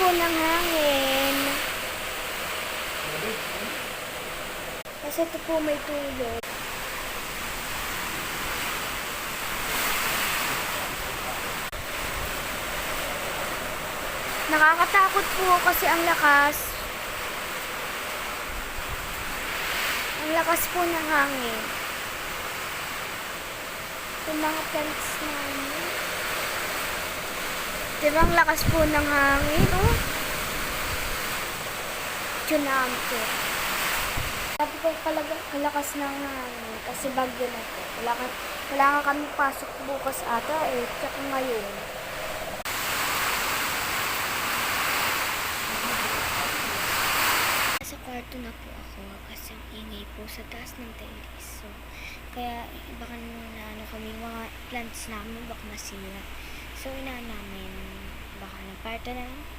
po ng hangin. Kasi ito po may tuyo. Nakakatakot po kasi ang lakas. Ang lakas po ng hangin. Yung mga plants namin. Diba ang lakas po ng hangin, oh? Tsunami. Sabi ko kalakas ng hangin kasi bagyo na po. Wala nga kami pasok bukas ata eh. Tsaka ngayon. Sa kwarto na po ako kasi ang ingay po sa taas ng tiles. So, kaya baka na kami mga plants namin baka masira. So, inaan namin baka ng kwarto na lang.